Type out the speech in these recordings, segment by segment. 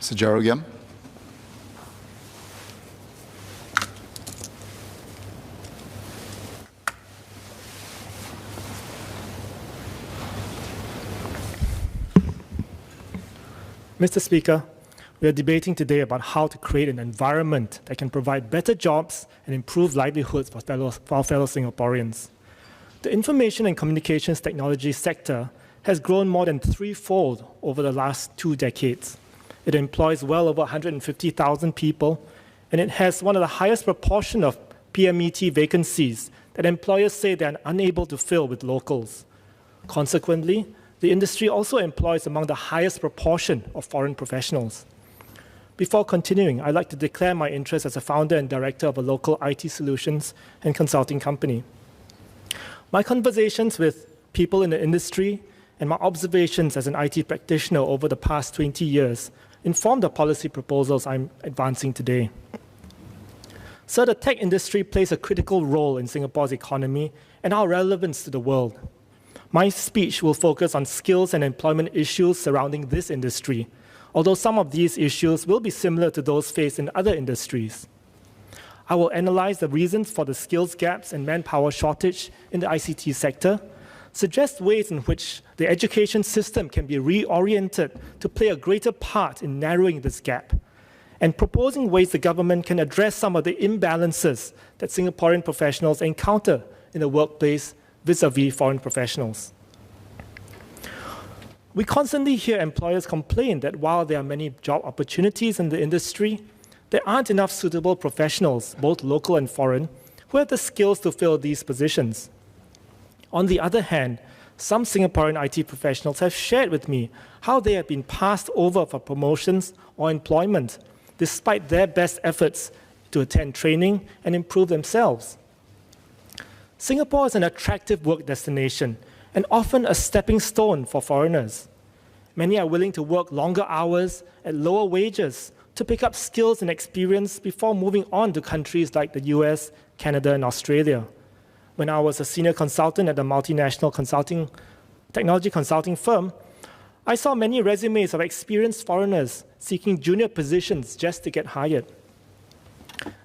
Mr. Gerald Giam. Mr. Speaker, we are debating today about how to create an environment that can provide better jobs and improve livelihoods for our fellow Singaporeans. The information and communications technology sector has grown more than threefold over the last 2 decades. It employs well over 150,000 people, and it has one of the highest proportion of PMET vacancies that employers say they are unable to fill with locals. Consequently, the industry also employs among the highest proportion of foreign professionals. Before continuing, I'd like to declare my interest as a founder and director of a local IT solutions and consulting company. My conversations with people in the industry and my observations as an IT practitioner over the past 20 years inform the policy proposals I'm advancing today. Sir, the tech industry plays a critical role in Singapore's economy and our relevance to the world. My speech will focus on skills and employment issues surrounding this industry, although some of these issues will be similar to those faced in other industries. I will analyze the reasons for the skills gaps and manpower shortage in the ICT sector, suggest ways in which the education system can be reoriented to play a greater part in narrowing this gap, and proposing ways the government can address some of the imbalances that Singaporean professionals encounter in the workplace vis-à-vis foreign professionals. We constantly hear employers complain that while there are many job opportunities in the industry, there aren't enough suitable professionals, both local and foreign, who have the skills to fill these positions. On the other hand, some Singaporean IT professionals have shared with me how they have been passed over for promotions or employment, despite their best efforts to attend training and improve themselves. Singapore is an attractive work destination and often a stepping stone for foreigners. Many are willing to work longer hours at lower wages to pick up skills and experience before moving on to countries like the US, Canada, and Australia. When I was a senior consultant at a multinational technology consulting firm, I saw many resumes of experienced foreigners seeking junior positions just to get hired.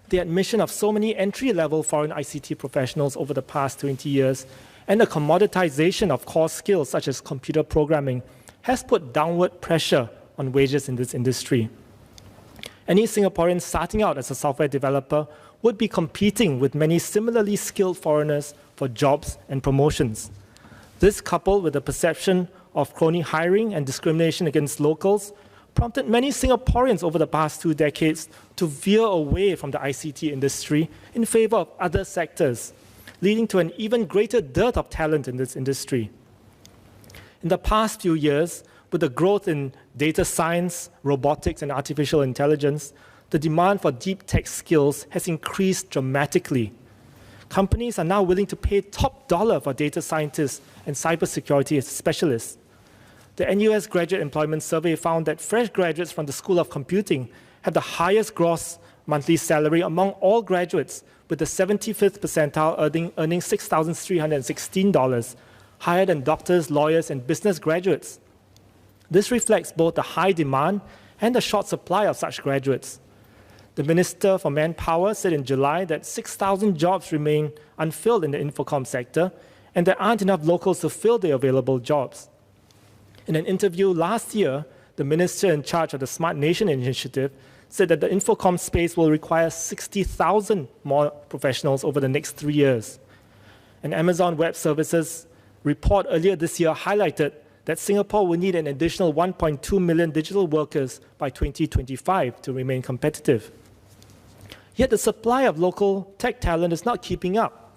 The admission of so many entry-level foreign ICT professionals over the past 20 years and the commoditization of core skills such as computer programming has put downward pressure on wages in this industry. Any Singaporean starting out as a software developer would be competing with many similarly skilled foreigners for jobs and promotions. This, coupled with the perception of crony hiring and discrimination against locals, prompted many Singaporeans over the past 2 decades to veer away from the ICT industry in favor of other sectors, leading to an even greater dearth of talent in this industry. In the past few years, with the growth in data science, robotics, and artificial intelligence, the demand for deep tech skills has increased dramatically. Companies are now willing to pay top dollar for data scientists and cybersecurity specialists. The NUS Graduate Employment Survey found that fresh graduates from the School of Computing have the highest gross monthly salary among all graduates, with the 75th percentile earning $6,316, higher than doctors, lawyers, and business graduates. This reflects both the high demand and the short supply of such graduates. The Minister for Manpower said in July that 6,000 jobs remain unfilled in the Infocom sector, and there aren't enough locals to fill the available jobs. In an interview last year, the minister in charge of the Smart Nation initiative said that the Infocom space will require 60,000 more professionals over the next 3 years. An Amazon Web Services report earlier this year highlighted that Singapore will need an additional 1.2 million digital workers by 2025 to remain competitive. Yet the supply of local tech talent is not keeping up.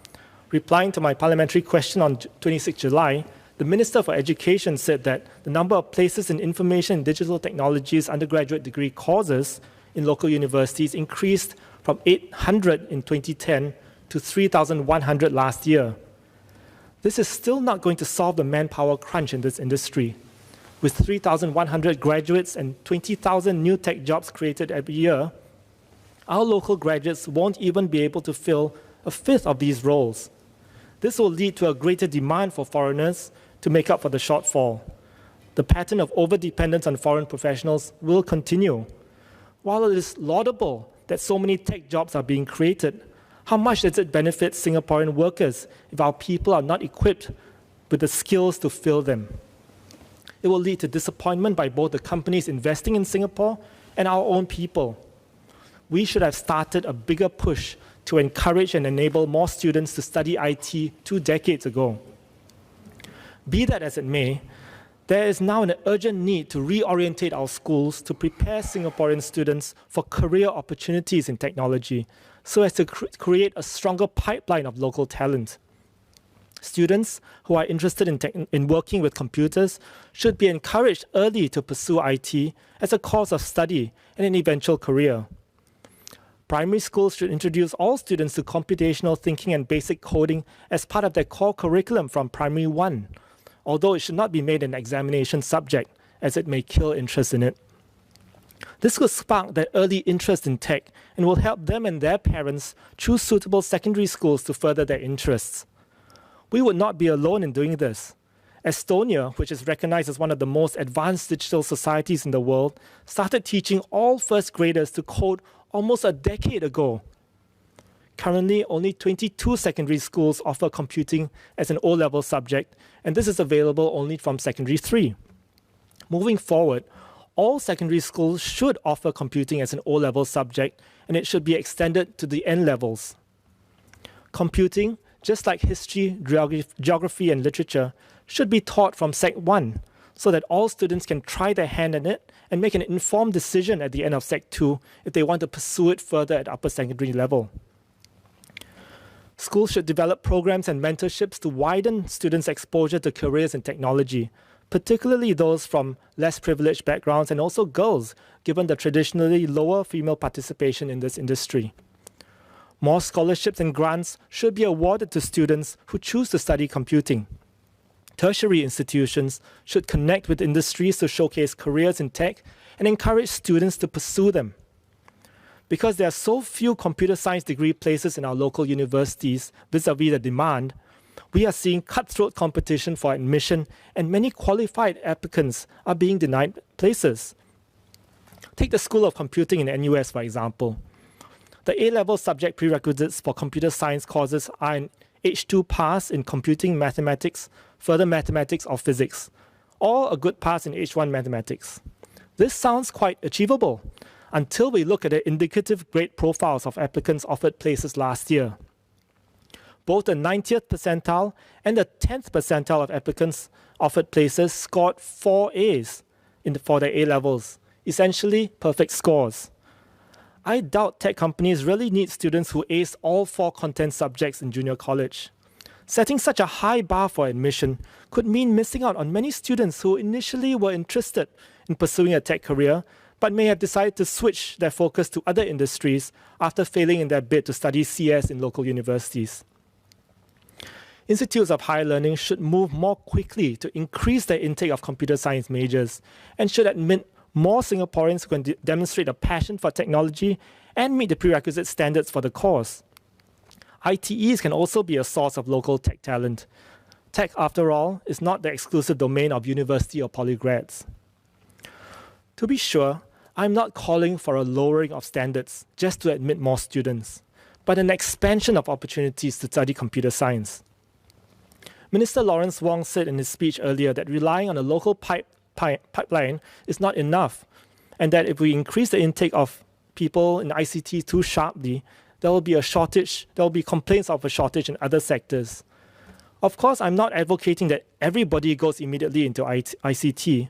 Replying to my parliamentary question on 26 July, the Minister for Education said that the number of places in information and digital technologies undergraduate degree courses in local universities increased from 800 in 2010 to 3,100 last year. This is still not going to solve the manpower crunch in this industry. With 3,100 graduates and 20,000 new tech jobs created every year, our local graduates won't even be able to fill a fifth of these roles. This will lead to a greater demand for foreigners to make up for the shortfall. The pattern of overdependence on foreign professionals will continue. While it is laudable that so many tech jobs are being created, how much does it benefit Singaporean workers if our people are not equipped with the skills to fill them? It will lead to disappointment by both the companies investing in Singapore and our own people. We should have started a bigger push to encourage and enable more students to study IT 2 decades ago. Be that as it may, there is now an urgent need to reorientate our schools to prepare Singaporean students for career opportunities in technology so as to create a stronger pipeline of local talent. Students who are interested in working with computers should be encouraged early to pursue IT as a course of study and an eventual career. Primary schools should introduce all students to computational thinking and basic coding as part of their core curriculum from primary 1, although it should not be made an examination subject, as it may kill interest in it. This will spark their early interest in tech and will help them and their parents choose suitable secondary schools to further their interests. We would not be alone in doing this. Estonia, which is recognized as one of the most advanced digital societies in the world, started teaching all first graders to code almost a decade ago. Currently, only 22 secondary schools offer computing as an O-level subject, and this is available only from secondary 3. Moving forward, all secondary schools should offer computing as an O-level subject, and it should be extended to the N-levels. Computing, just like history, geography, and literature, should be taught from Sec 1, so that all students can try their hand at it and make an informed decision at the end of Sec 2 if they want to pursue it further at upper secondary level. Schools should develop programs and mentorships to widen students' exposure to careers in technology, particularly those from less privileged backgrounds and also girls, given the traditionally lower female participation in this industry. More scholarships and grants should be awarded to students who choose to study computing. Tertiary institutions should connect with industries to showcase careers in tech and encourage students to pursue them. Because there are so few computer science degree places in our local universities vis-a-vis the demand, we are seeing cutthroat competition for admission and many qualified applicants are being denied places. Take the School of Computing in NUS, for example. The A-level subject prerequisites for computer science courses are an H2 pass in computing, mathematics, further mathematics, or physics, or a good pass in H1 mathematics. This sounds quite achievable until we look at the indicative grade profiles of applicants offered places last year. Both the 90th percentile and the 10th percentile of applicants offered places scored 4 A's for their A-levels, essentially perfect scores. I doubt tech companies really need students who ace all 4 content subjects in junior college. Setting such a high bar for admission could mean missing out on many students who initially were interested in pursuing a tech career, but may have decided to switch their focus to other industries after failing in their bid to study CS in local universities. Institutes of higher learning should move more quickly to increase their intake of computer science majors and should admit more Singaporeans who can demonstrate a passion for technology and meet the prerequisite standards for the course. ITEs can also be a source of local tech talent. Tech, after all, is not the exclusive domain of university or polygrads. To be sure, I'm not calling for a lowering of standards just to admit more students, but an expansion of opportunities to study computer science. Minister Lawrence Wong said in his speech earlier that relying on a local pipeline is not enough, and that if we increase the intake of people in ICT too sharply, there will be complaints of a shortage in other sectors. Of course, I'm not advocating that everybody goes immediately into ICT,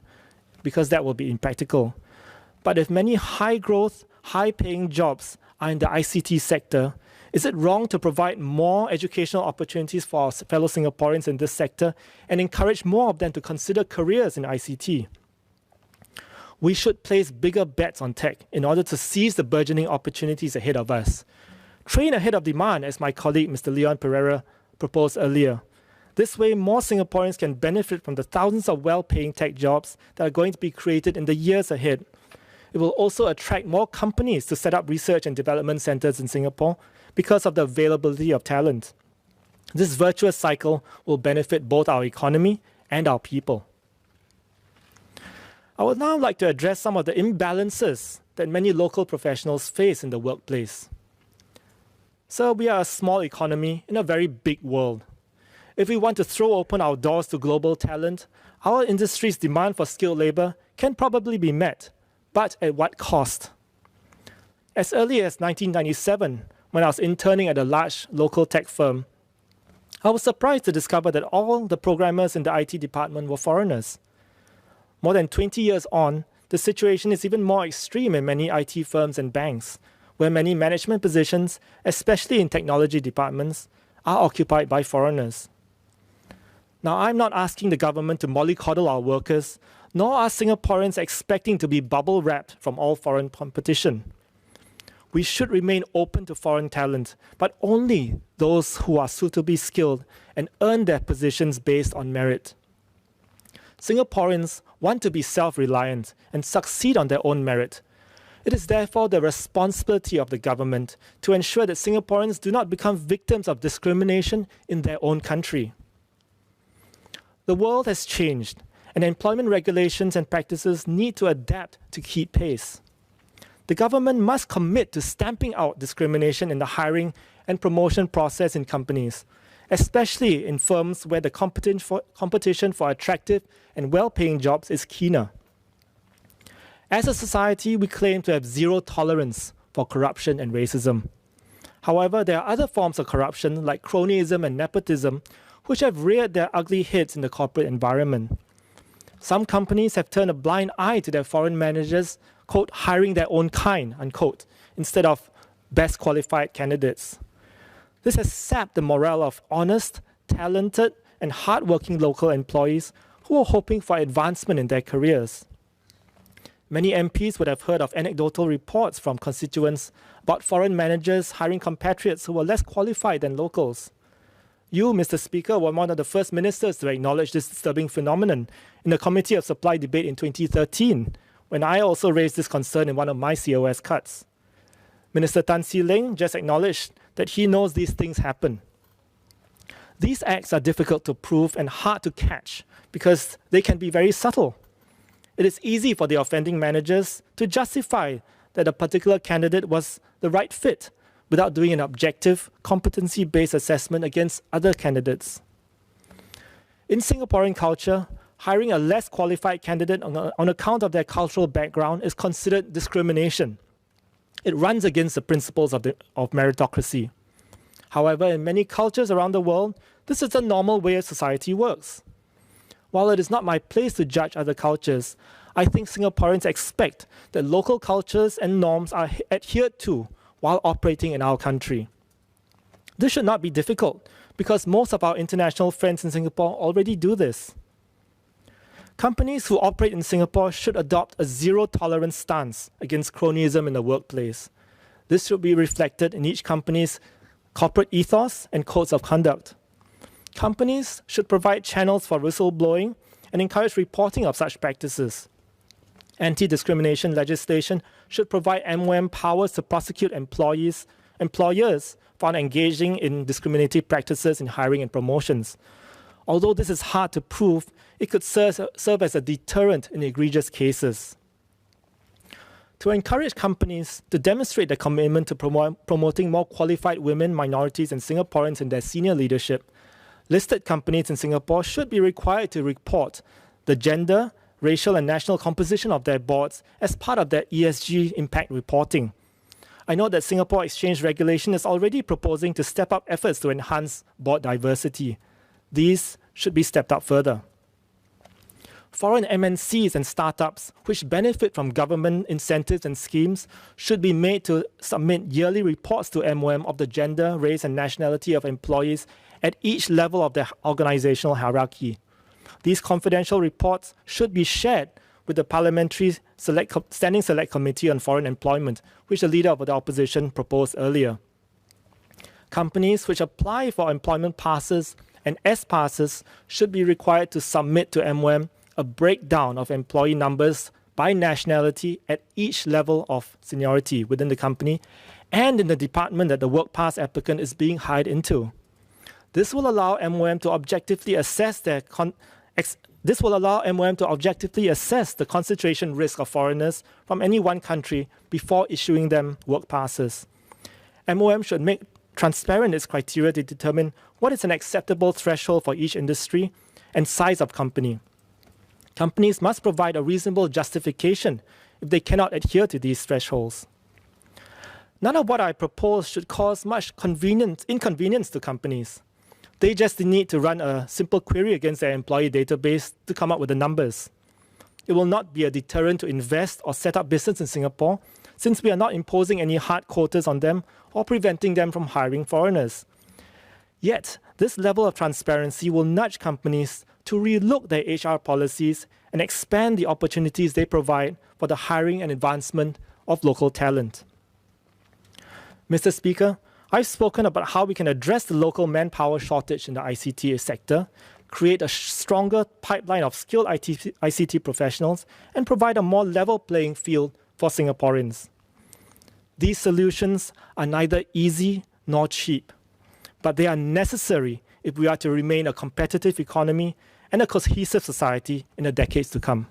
because that will be impractical. But if many high-growth, high-paying jobs are in the ICT sector, is it wrong to provide more educational opportunities for our fellow Singaporeans in this sector and encourage more of them to consider careers in ICT? We should place bigger bets on tech in order to seize the burgeoning opportunities ahead of us. Train ahead of demand, as my colleague Mr. Leon Pereira proposed earlier. This way, more Singaporeans can benefit from the thousands of well-paying tech jobs that are going to be created in the years ahead. It will also attract more companies to set up research and development centers in Singapore because of the availability of talent. This virtuous cycle will benefit both our economy and our people. I would now like to address some of the imbalances that many local professionals face in the workplace. So we are a small economy in a very big world. If we want to throw open our doors to global talent, our industry's demand for skilled labor can probably be met, but at what cost? As early as 1997, when I was interning at a large local tech firm, I was surprised to discover that all the programmers in the IT department were foreigners. More than 20 years on, the situation is even more extreme in many IT firms and banks, where many management positions, especially in technology departments, are occupied by foreigners. Now, I'm not asking the government to mollycoddle our workers, nor are Singaporeans expecting to be bubble wrapped from all foreign competition. We should remain open to foreign talent, but only those who are suitably skilled and earn their positions based on merit. Singaporeans want to be self-reliant and succeed on their own merit. It is therefore the responsibility of the government to ensure that Singaporeans do not become victims of discrimination in their own country. The world has changed, and employment regulations and practices need to adapt to keep pace. The government must commit to stamping out discrimination in the hiring and promotion process in companies, especially in firms where the competition for attractive and well-paying jobs is keener. As a society, we claim to have zero tolerance for corruption and racism. However, there are other forms of corruption like cronyism and nepotism, which have reared their ugly heads in the corporate environment. Some companies have turned a blind eye to their foreign managers, quote, hiring their own kind, unquote, instead of best qualified candidates. This has sapped the morale of honest, talented, and hardworking local employees who are hoping for advancement in their careers. Many MPs would have heard of anecdotal reports from constituents about foreign managers hiring compatriots who were less qualified than locals. You, Mr. Speaker, were one of the first ministers to acknowledge this disturbing phenomenon in the Committee of Supply debate in 2013, when I also raised this concern in one of my COS cuts. Minister Tan See Leng just acknowledged that he knows these things happen. These acts are difficult to prove and hard to catch because they can be very subtle. It is easy for the offending managers to justify that a particular candidate was the right fit without doing an objective, competency-based assessment against other candidates. In Singaporean culture, hiring a less qualified candidate on account of their cultural background is considered discrimination. It runs against the principles of meritocracy. However, in many cultures around the world, this is the normal way society works. While it is not my place to judge other cultures, I think Singaporeans expect that local cultures and norms are adhered to while operating in our country. This should not be difficult because most of our international friends in Singapore already do this. Companies who operate in Singapore should adopt a zero-tolerance stance against cronyism in the workplace. This should be reflected in each company's corporate ethos and codes of conduct. Companies should provide channels for whistleblowing and encourage reporting of such practices. Anti-discrimination legislation should provide MOM powers to prosecute employers for engaging in discriminatory practices in hiring and promotions. Although this is hard to prove, it could serve as a deterrent in egregious cases. To encourage companies to demonstrate their commitment to promoting more qualified women, minorities, and Singaporeans in their senior leadership, listed companies in Singapore should be required to report the gender, racial, and national composition of their boards as part of their ESG impact reporting. I know that Singapore Exchange Regulation is already proposing to step up efforts to enhance board diversity. These should be stepped up further. Foreign MNCs and startups, which benefit from government incentives and schemes, should be made to submit yearly reports to MOM of the gender, race, and nationality of employees at each level of the organizational hierarchy. These confidential reports should be shared with the Parliamentary Standing Select Committee on Foreign Employment, which the leader of the opposition proposed earlier. Companies which apply for employment passes and S-passes should be required to submit to MOM a breakdown of employee numbers by nationality at each level of seniority within the company and in the department that the work pass applicant is being hired into. This will allow MOM to objectively assess their This will allow MOM to objectively assess the concentration risk of foreigners from any one country before issuing them work passes. MOM should make transparent its criteria to determine what is an acceptable threshold for each industry and size of company. Companies must provide a reasonable justification if they cannot adhere to these thresholds. None of what I propose should cause much inconvenience to companies. They just need to run a simple query against their employee database to come up with the numbers. It will not be a deterrent to invest or set up business in Singapore, since we are not imposing any hard quotas on them or preventing them from hiring foreigners. Yet, this level of transparency will nudge companies to relook their HR policies and expand the opportunities they provide for the hiring and advancement of local talent. Mr. Speaker, I've spoken about how we can address the local manpower shortage in the ICT sector, create a stronger pipeline of skilled ICT professionals, and provide a more level playing field for Singaporeans. These solutions are neither easy nor cheap, but they are necessary if we are to remain a competitive economy and a cohesive society in the decades to come.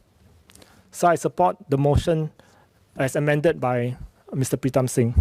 So I support the motion as amended by Mr. Pritam Singh.